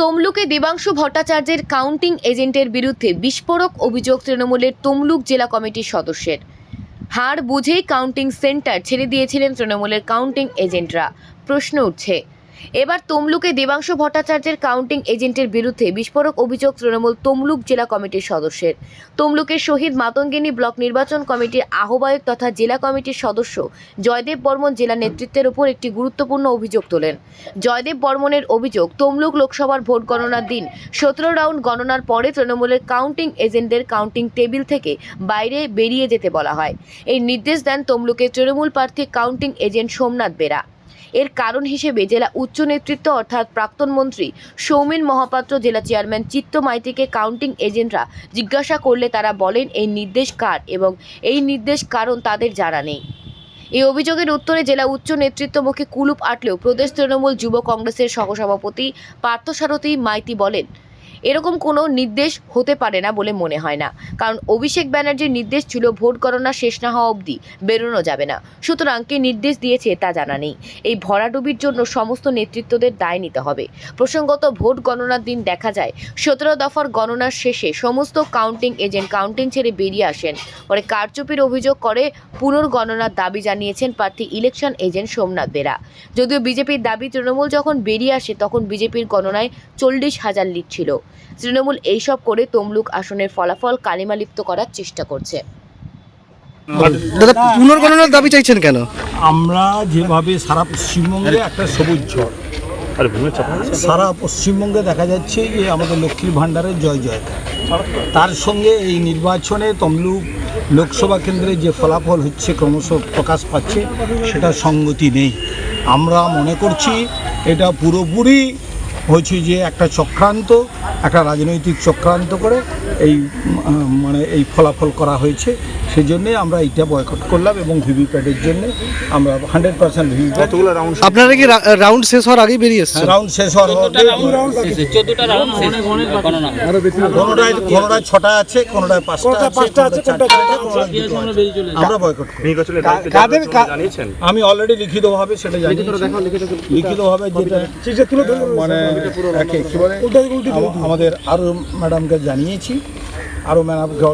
তমলুকে দেবাংশু ভট্টাচার্যের কাউন্টিং এজেন্টের বিরুদ্ধে বিস্ফোরক অভিযোগ তৃণমূলের তমলুক জেলা কমিটির সদস্যের। হার বুঝেই কাউন্টিং সেন্টার ছেড়ে দিয়েছিলেন তৃণমূলের কাউন্টিং এজেন্টরা। প্রশ্ন উঠছে, এবার তমলুকে দেবাংশু ভট্টাচার্যের কাউন্টিং এজেন্টের বিরুদ্ধে বিস্ফোরক অভিযোগ তৃণমূল তমলুক জেলা কমিটির সদস্যের। তমলুকের শহীদ মাতঙ্গিনী ব্লক নির্বাচন কমিটির আহ্বায়ক তথা জেলা কমিটির সদস্য জয়দেব বর্মন জেলা নেতৃত্বের উপর একটি গুরুত্বপূর্ণ অভিযোগ তোলেন। জয়দেব বর্মনের অভিযোগ, তমলুক লোকসভার ভোট গণনার দিন 17 রাউন্ড গণনার পরে তৃণমূলের কাউন্টিং এজেন্টদের কাউন্টিং টেবিল থেকে বাইরে বেরিয়ে যেতে বলা হয়। এই নির্দেশ দেন তমলুকের তৃণমূল প্রার্থী কাউন্টিং এজেন্ট সোমনাথ বেরা। এর কারণ হিসেবে জেলা উচ্চ নেতৃত্ব অর্থাৎ প্রাক্তন মন্ত্রী সৌমেন মহাপাত্র, জেলা চেয়ারম্যান চিত্ত মাইতিকে কাউন্টিং এজেন্টরা জিজ্ঞাসা করলে তারা বলেন এই নির্দেশ কার এবং এই নির্দেশ কারণ তাদের জানা নেই। এই অভিযোগের উত্তরে জেলা উচ্চ নেতৃত্ব মুখে কুলুপ আটলেও প্রদেশ তৃণমূল যুব কংগ্রেসের সহসভাপতি পার্থসারথী মাইতি বলেন, এরকম কোনো নির্দেশ হতে পারে না বলে মনে হয় না, কারণ অভিষেক ব্যানার্জির নির্দেশ ছিল ভোট গণনা শেষ না হওয়া অবধি বেরোনো যাবে না। সুতরাং কে নির্দেশ দিয়েছে তা জানা নেই। এই ভরাডুবির জন্য সমস্ত নেতৃত্বদের দায় নিতে হবে। প্রসঙ্গত, ভোট গণনার দিন দেখা যায় 17 দফার গণনার শেষে সমস্ত কাউন্টিং এজেন্ট কাউন্টিং ছেড়ে বেরিয়ে আসেন। পরে কারচুপির অভিযোগ করে পুনর্গণনার দাবি জানিয়েছেন প্রার্থী ইলেকশন এজেন্ট সোমনাথ বেরা। যদিও বিজেপির দাবি, তৃণমূল যখন বেরিয়ে আসে তখন বিজেপির গণনায় 40,000 লিড ছিল। তৃণমূল এইসব করে তমলুক আসনের ফলাফল কালিমালিপ্ত করার চেষ্টা করছে। দাদা, পুনর্গণনার দাবি চাইছেন কেন? আমরা যেভাবে সারা পশ্চিমবঙ্গে একটা সবুজ ঝড়, সারা পশ্চিমবঙ্গে দেখা যাচ্ছে যে আমাদের লক্ষ্মীর ভাণ্ডারের জয় জয়কার, তার সঙ্গে এই নির্বাচনে তমলুক লোকসভা কেন্দ্রে যে ফলাফল হচ্ছে ক্রমশ প্রকাশ পাচ্ছে, সেটা সঙ্গতি নেই। আমরা মনে করছি এটা পুরোপুরি হচ্ছে যে একটা চক্রান্ত, একটা রাজনৈতিক চক্রান্ত করে এই ফলাফল করা হয়েছে। সেই জন্যে আমরা এইটা বয়কট করলাম এবং ভিভিপ্যাটের জন্য আমরা 100% ভিভিপ্যাট। আপনারা কি রাউন্ড শেষ হওয়ার আগেই বেরিয়ে এসেছেন? রাউন্ড শেষ হওয়ার কোনোটায় 6টা আছে, কোনোটায় 5টা আছে, আমরা বয়কট করি। আমি অলরেডি লিখিতভাবে সেটা জানি, লিখিতভাবে যেটা মানে আমাদের আরও ম্যাডামকে জানিয়েছি, আরও ম্যাডামকে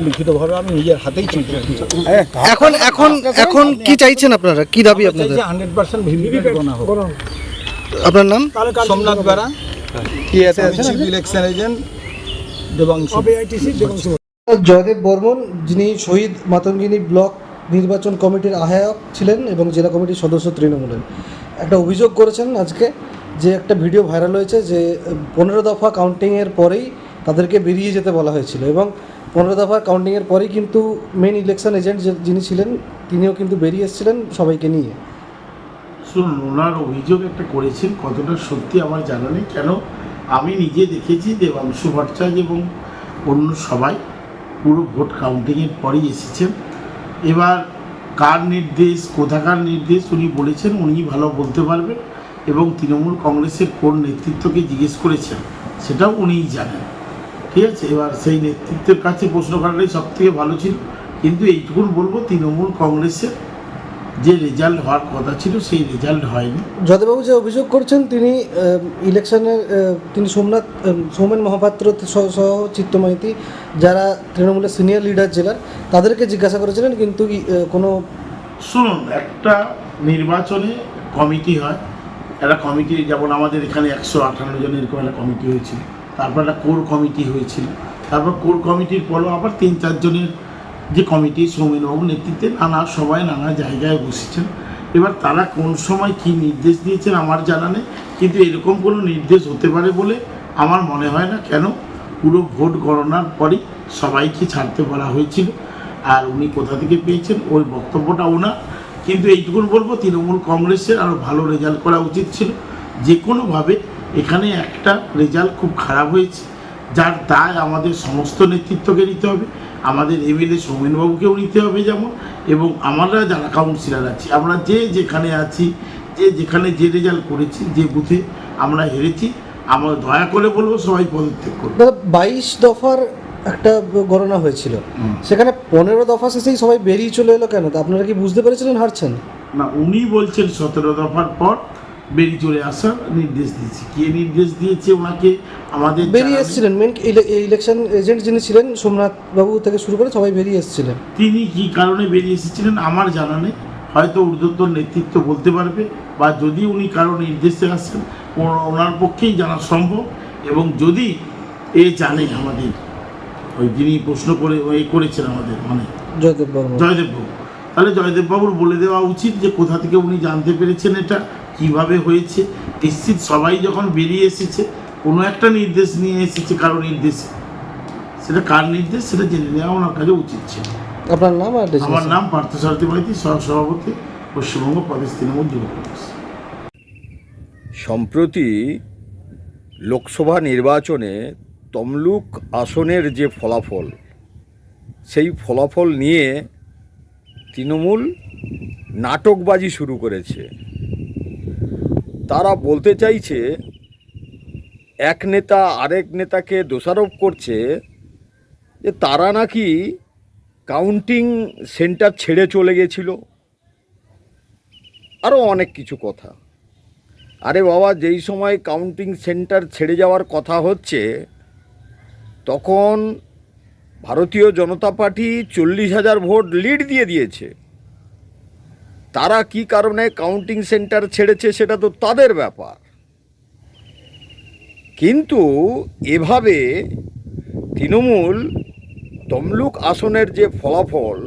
লিখিতভাবে আমি নিজের হাতেই চিঠি। এখন কি চাইছেন আপনারা? কি দাবি আপনাদের? 100% ভিভিপ্যাট গণনা হোক। আপনার নাম? Somnath Bera, chief election agent Debangshu. Joydeb Barman, যিনি শহীদ মাতঙ্গিনী ব্লক নির্বাচন কমিটির আহ্বায়ক ছিলেন এবং জেলা কমিটির সদস্য তৃণমূলের, একটা অভিযোগ করেছেন আজকে, যে একটা ভিডিও ভাইরাল হয়েছে যে 15 দফা কাউন্টিংয়ের পরেই তাদেরকে বেরিয়ে যেতে বলা হয়েছিল এবং 15 দফা কাউন্টিংয়ের পরেই কিন্তু মেন ইলেকশন এজেন্ট যিনি ছিলেন তিনিও কিন্তু বেরিয়ে এসেছিলেন সবাইকে নিয়ে। শুনুন, ওনার অভিযোগ একটা করেছেন, কতটা সত্যি আমার জানা নেই। কেন, আমি নিজে দেখেছি দেবাংশু ভট্টাচার্য এবং অন্য সবাই পুরো ভোট কাউন্টিংয়ের পরেই এসেছেন। এবার কার নির্দেশ, কোথাকার নির্দেশ উনি বলেছেন, উনি ভালো বলতে পারবেন এবং তৃণমূল কংগ্রেসের কোন নেতৃত্বকে জিজ্ঞেস করেছেন সেটাও উনিই জানেন। ঠিক আছে, এবার সেই নেতৃত্বের কাছে প্রশ্ন করাটাই সব থেকে ভালো ছিল। কিন্তু এইটুকুন বলবো, তৃণমূল কংগ্রেসের যে রেজাল্ট হওয়ার কথা ছিল সেই রেজাল্ট হয়নি। যদেবাবু যে অভিযোগ করছেন, তিনি ইলেকশনের তিনি সৌমেন মহাপাত্র সহ চিত্ত মাইতি, যারা তৃণমূলের সিনিয়র লিডার জেলার, তাদেরকে জিজ্ঞাসা করেছিলেন, কিন্তু কোনো শুনুন, একটা নির্বাচনে কমিটি হয়, একটা কমিটি, যেমন আমাদের এখানে 158 জনের এরকম একটা কমিটি হয়েছিল, তারপর একটা কোর কমিটি হয়েছিল, তারপর কোর কমিটির পরও আবার 3-4 জনের যে কমিটি সৌমেনবাবু নেতৃত্বে সবাই নানা জায়গায় বসেছেন। এবার তারা কোন সময় কি নির্দেশ দিয়েছেন আমার জানা নেই, কিন্তু এরকম কোনো নির্দেশ হতে পারে বলে আমার মনে হয় না। কেন, পুরো ভোট গণনার পরই সবাইকে ছাড়তে বলা হয়েছিল, আর উনি কোথা থেকে পেয়েছেন ওই বক্তব্যটা ওনার। কিন্তু এইটুকুন বলবো, তৃণমূল কংগ্রেসের আরও ভালো রেজাল্ট করা উচিত ছিল। যে কোনোভাবে এখানে একটা রেজাল্ট খুব খারাপ হয়েছে, যার দায় আমাদের সমস্ত নেতৃত্বকে নিতে হবে, আমাদের এমএলএ সৌমেনবাবুকেও নিতে হবে যেমন, এবং আমরা যারা কাউন্সিলর আছি, আমরা যেখানে আছি, যেখানে যে রেজাল্ট করেছি, যে বুথে আমরা হেরেছি, আমরা দয়া করে বলবো সবাই পদত্যাগ করবো। 22 দফার একটা গণনা হয়েছিল, সেখানে 15 দফা শেষেই সবাই বেরিয়ে চলে এলো কেন? তা আপনারা কি বুঝতে পেরেছিলেন হারছেন? না, উনি বলছেন 17 দফার পর বেরিয়ে চলে আসার নির্দেশ দিয়েছি। কে নির্দেশ দিয়েছে ওনাকে আমাদের বেরিয়ে এসেছিলেন মেন ইলেকশন এজেন্ট যিনি ছিলেন সোমনাথ বাবু থেকে শুরু করে সবাই বেরিয়ে এসেছিলেন। তিনি কি কারণে বেরিয়ে এসেছিলেন আমার জানা নেই, হয়তো ঊর্ধ্বতন নেতৃত্ব বলতে পারবে, বা যদি উনি কারো নির্দেশে আসেন ওনার পক্ষেই জানা সম্ভব। এবং যদি জানে আমাদের ওই যিনি প্রশ্ন করে করেছেন আমাদের মানে জয়দেব বর্মন, জয়দেববাবু, তাহলে জয়দেববাবুর বলে দেওয়া উচিত যে কোথা থেকে উনি জানতে পেরেছেন এটা কিভাবে হয়েছে। নিশ্চিত সবাই যখন বেরিয়ে এসেছে কোনো একটা নির্দেশ নিয়ে এসেছে, কারো নির্দেশে, সেটা কার নির্দেশ সেটা জেনে নেওয়া ওনার কাছে উচিত ছিল। আপনার নাম আর আমার নাম পার্থসারথী মাইতি, সহসভাপতি, পশ্চিমবঙ্গ প্রদেশ তৃণমূল যুব কংগ্রেস। সম্প্রতি লোকসভা নির্বাচনে তমলুক আসনের যে ফলাফল, সেই ফলাফল নিয়ে তৃণমূল নাটকবাজি শুরু করেছে। তারা বলতে চাইছে এক নেতা আরেক নেতাকে দোষারোপ করছে যে তারা নাকি কাউন্টিং সেন্টার ছেড়ে চলে গেছিল, আরও অনেক কিছু কথা। আরে বাবা, যেই সময় কাউন্টিং সেন্টার ছেড়ে যাওয়ার কথা হচ্ছে তখন ভারতীয় জনতা পার্টি 40,000 ভোট লিড দিয়ে দিয়েছে। তারা কি কারণে কাউন্টিং সেন্টার ছেড়েছে সেটা তো তাদের ব্যাপার, কিন্তু এভাবে তৃণমূল তমলুক আসনের যে ফলাফল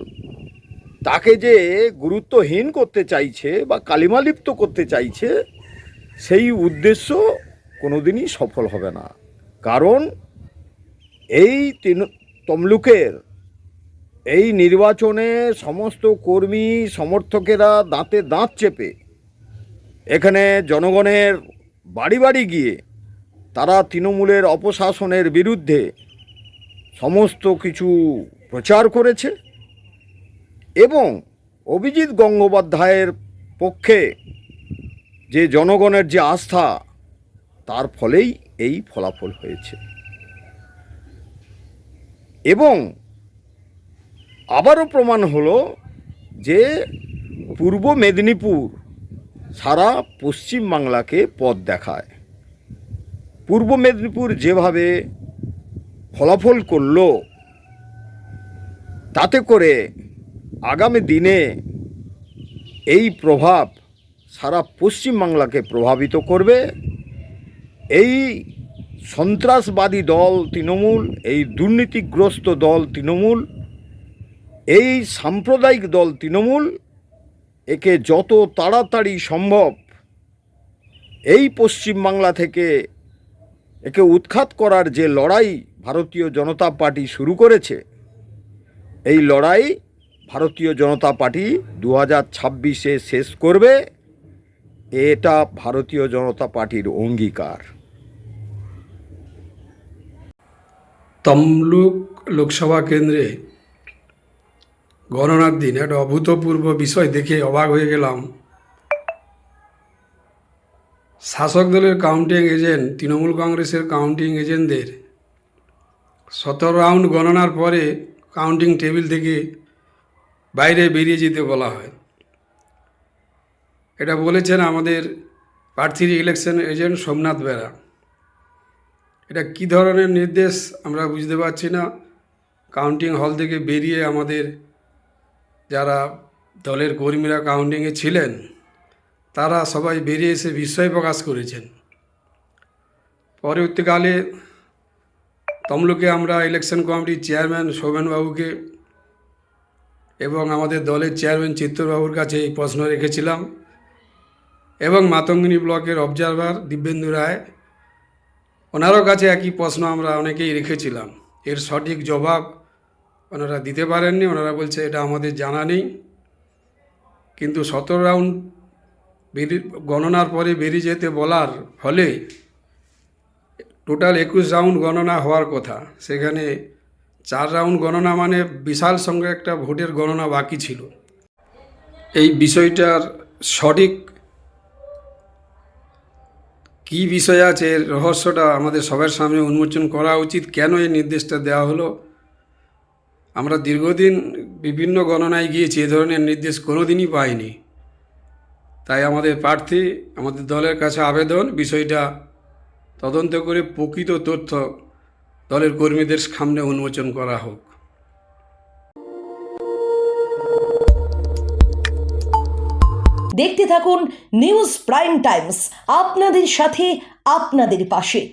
তাকে যে গুরুত্বহীন করতে চাইছে বা কালিমালিপ্ত করতে চাইছে, সেই উদ্দেশ্য কোনোদিনই সফল হবে না। কারণ এই তমলুকের এই নির্বাচনে সমস্ত কর্মী সমর্থকেরা দাঁতে দাঁত চেপে এখানে জনগণের বাড়ি বাড়ি গিয়ে তারা তৃণমূলের অপশাসনের বিরুদ্ধে সমস্ত কিছু প্রচার করেছে এবং অভিজিৎ গঙ্গোপাধ্যায়ের পক্ষে যে জনগণের যে আস্থা, তার ফলেই এই ফলাফল হয়েছে। এবং আবারও প্রমাণ হলো যে পূর্ব মেদিনীপুর সারা পশ্চিম বাংলাকে পথ দেখায়। পূর্ব মেদিনীপুর যেভাবে ফলাফল করল, তাতে করে আগামী দিনে এই প্রভাব সারা পশ্চিম বাংলাকে প্রভাবিত করবে। এই সন্ত্রাসবাদী দল তৃণমূল, এই দুর্নীতিগ্রস্ত দল তৃণমূল, এই সাম্প্রদায়িক দল তৃণমূল, একে যত তাড়াতাড়ি সম্ভব এই পশ্চিম বাংলা থেকে একে উৎখাত করার যে লড়াই ভারতীয় জনতা পার্টি শুরু করেছে, এই লড়াই ভারতীয় জনতা পার্টি 2026-এ শেষ করবে। এটা ভারতীয় জনতা পার্টির অঙ্গীকার। তমলুক লোকসভা কেন্দ্রে গণনার দিন একটা অভূতপূর্ব বিষয় দেখে অবাক হয়ে গেলাম। শাসক দলের কাউন্টিং এজেন্ট, তৃণমূল কংগ্রেসের কাউন্টিং এজেন্টদের 17 রাউন্ড গণনার পরে কাউন্টিং টেবিল থেকে বাইরে বেরিয়ে যেতে বলা হয়। এটা বলেছেন আমাদের প্রার্থীর ইলেকশন এজেন্ট সোমনাথ বেরা। এটা কী ধরনের নির্দেশ আমরা বুঝতে পারছি না। কাউন্টিং হল থেকে বেরিয়ে আমাদের যারা দলের কর্মীরা কাউন্টিংয়ে ছিলেন তারা সবাই বেরিয়ে এসে বিস্ময় প্রকাশ করেছেন। পরবর্তীকালে তমলুকে আমরা ইলেকশন কমিটির চেয়ারম্যান শোভনবাবুকে এবং আমাদের দলের চেয়ারম্যান চিত্তরবাবুর কাছে এই প্রশ্ন রেখেছিলাম, এবং মাতঙ্গিনী ব্লকের অবজারভার দিব্যেন্দু রায়, ওনারও কাছে একই প্রশ্ন আমরা অনেকেই রেখেছিলাম। এর সঠিক জবাব ওনারা দিতে পারেননি। ওনারা বলছে এটা আমাদের জানা নেই। কিন্তু 17 রাউন্ড গণনার পরে বেরিয়ে যেতে বলার ফলে টোটাল 21 রাউন্ড গণনা হওয়ার কথা, সেখানে 4 রাউন্ড গণনা মানে বিশাল সঙ্গে একটা ভোটের গণনা বাকি ছিল। এই বিষয়টার সঠিক কী বিষয় আছে, এর রহস্যটা আমাদের সবার সামনে উন্মোচন করা উচিত। কেন এই নির্দেশটা দেওয়া হলো? আমরা দীর্ঘদিন বিভিন্ন গণনায় গিয়েছি, এ ধরনের নির্দেশ কোনো দিনই পাইনি। তাই আমাদের প্রার্থী, আমাদের দলের কাছে আবেদন, বিষয়টা তদন্ত করে প্রকৃত তথ্য দলের কর্মীদের সামনে উন্মোচন করা হোক। দেখতে থাকুন নিউজ প্রাইম টাইমস, আপনাদের সাথে, আপনাদের পাশে।